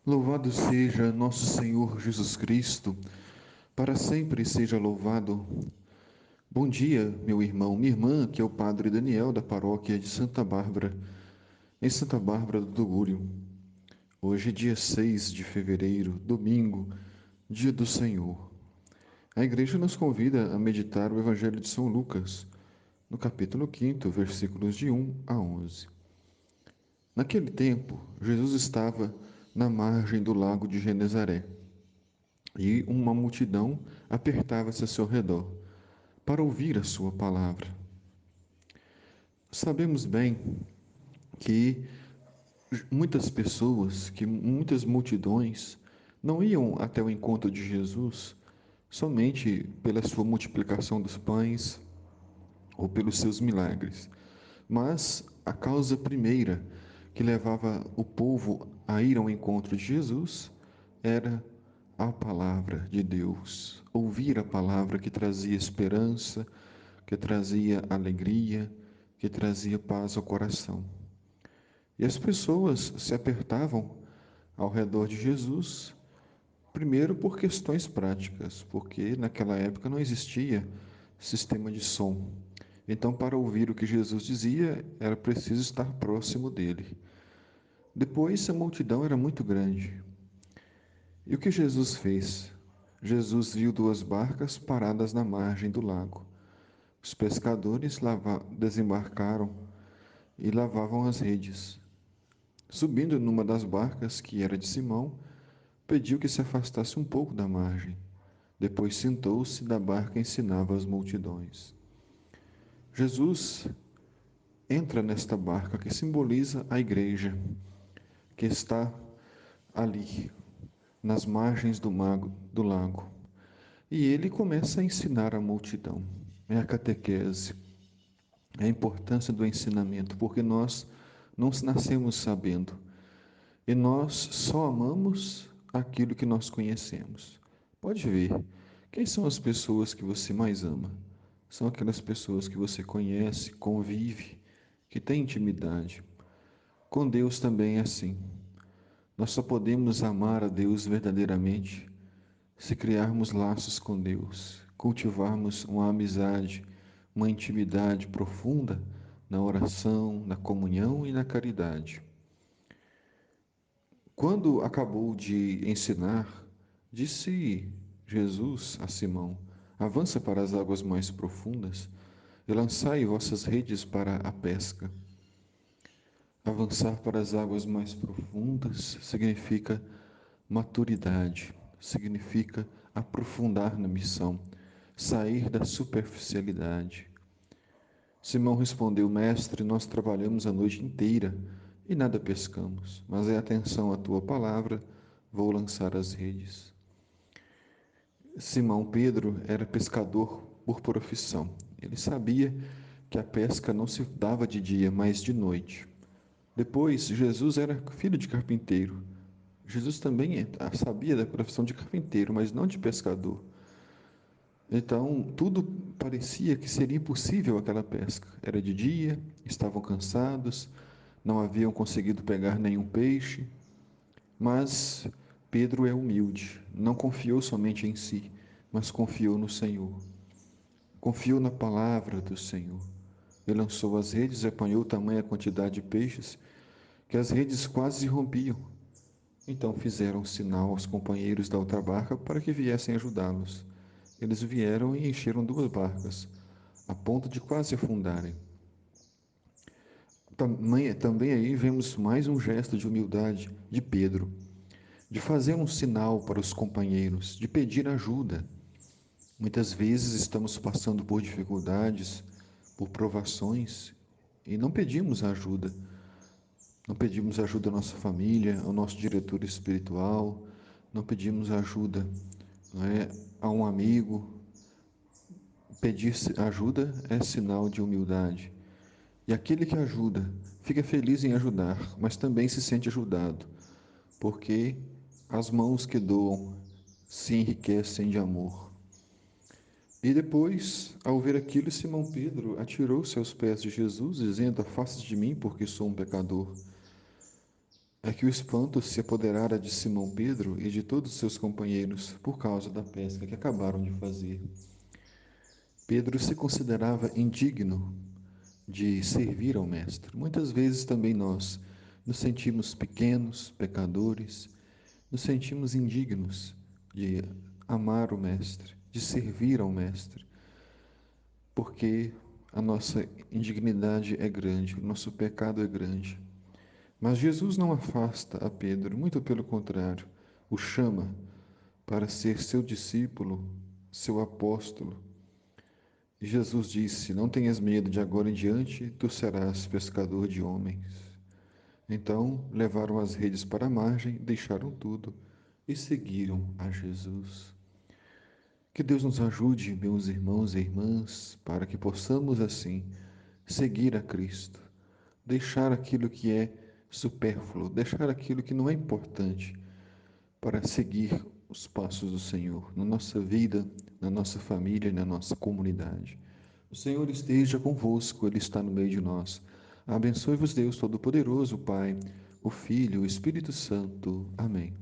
Louvado seja nosso Senhor Jesus Cristo, para sempre seja louvado. Bom dia, meu irmão, minha irmã, que é o Padre Daniel da paróquia de Santa Bárbara, em Santa Bárbara do Tugúrio. Hoje é dia 6 de fevereiro, domingo, dia do Senhor. A igreja nos convida a meditar o Evangelho de São Lucas, no capítulo 5, versículos de 1 a 11. Naquele tempo, Jesus estava na margem do lago de Genezaré, e uma multidão apertava-se a seu redor para ouvir a sua palavra. Sabemos bem que muitas pessoas, que muitas multidões não iam até o encontro de Jesus somente pela sua multiplicação dos pães ou pelos seus milagres, mas a causa primeira que levava o povo a ir ao encontro de Jesus era a palavra de Deus, ouvir a palavra que trazia esperança, que trazia alegria, que trazia paz ao coração. E as pessoas se apertavam ao redor de Jesus, primeiro por questões práticas, porque naquela época não existia sistema de som. Então, para ouvir o que Jesus dizia, era preciso estar próximo dele. Depois, a multidão era muito grande. E o que Jesus fez? Jesus viu duas barcas paradas na margem do lago. Os pescadores desembarcaram e lavavam as redes. Subindo numa das barcas, que era de Simão, pediu que se afastasse um pouco da margem. Depois sentou-se da barca e ensinava as multidões. Jesus entra nesta barca que simboliza a igreja, que está ali, nas margens do lago. E ele começa a ensinar a multidão. É a catequese, é a importância do ensinamento, porque nós não nascemos sabendo. E nós só amamos aquilo que nós conhecemos. Pode ver, quem são as pessoas que você mais ama? São aquelas pessoas que você conhece, convive, que tem intimidade. Com Deus também é assim. Nós só podemos amar a Deus verdadeiramente se criarmos laços com Deus, cultivarmos uma amizade, uma intimidade profunda na oração, na comunhão e na caridade. Quando acabou de ensinar, disse Jesus a Simão: Avança para as águas mais profundas e lançai vossas redes para a pesca. Avançar para as águas mais profundas significa maturidade, significa aprofundar na missão, sair da superficialidade. Simão respondeu: Mestre, nós trabalhamos a noite inteira e nada pescamos, mas em atenção à tua palavra, vou lançar as redes. Simão Pedro era pescador por profissão. Ele sabia que a pesca não se dava de dia, mas de noite. Depois, Jesus era filho de carpinteiro. Jesus também sabia da profissão de carpinteiro, mas não de pescador. Então, tudo parecia que seria impossível aquela pesca. Era de dia, estavam cansados, não haviam conseguido pegar nenhum peixe, mas Pedro é humilde, não confiou somente em si, mas confiou no Senhor. Confiou na palavra do Senhor. Ele lançou as redes e apanhou tamanha quantidade de peixes que as redes quase rompiam. Então fizeram sinal aos companheiros da outra barca para que viessem ajudá-los. Eles vieram e encheram duas barcas, a ponto de quase afundarem. Também aí vemos mais um gesto de humildade de Pedro, de fazer um sinal para os companheiros, de pedir ajuda. Muitas vezes estamos passando por dificuldades, por provações, e não pedimos ajuda. Não pedimos ajuda à nossa família, ao nosso diretor espiritual, não pedimos ajuda, não é, a um amigo. Pedir ajuda é sinal de humildade. E aquele que ajuda fica feliz em ajudar, mas também se sente ajudado, porque as mãos que doam se enriquecem de amor. E depois, ao ver aquilo, Simão Pedro atirou-se aos pés de Jesus, dizendo: Afaste de mim, porque sou um pecador. é que o espanto se apoderara de Simão Pedro e de todos os seus companheiros por causa da pesca que acabaram de fazer. Pedro se considerava indigno de servir ao Mestre. Muitas vezes também nós nos sentimos pequenos, pecadores, nos sentimos indignos de amar o Mestre, de servir ao Mestre, porque a nossa indignidade é grande, o nosso pecado é grande. Mas Jesus não afasta a Pedro, muito pelo contrário, o chama para ser seu discípulo, seu apóstolo. E Jesus disse: Não tenhas medo, de agora em diante tu serás pescador de homens. Então levaram as redes para a margem, deixaram tudo e seguiram a Jesus. Que Deus nos ajude, meus irmãos e irmãs, para que possamos assim seguir a Cristo, deixar aquilo que é supérfluo, deixar aquilo que não é importante para seguir os passos do Senhor na nossa vida, na nossa família e na nossa comunidade. O Senhor esteja convosco, Ele está no meio de nós. Abençoe-vos Deus Todo-Poderoso, Pai, o Filho e o Espírito Santo. Amém.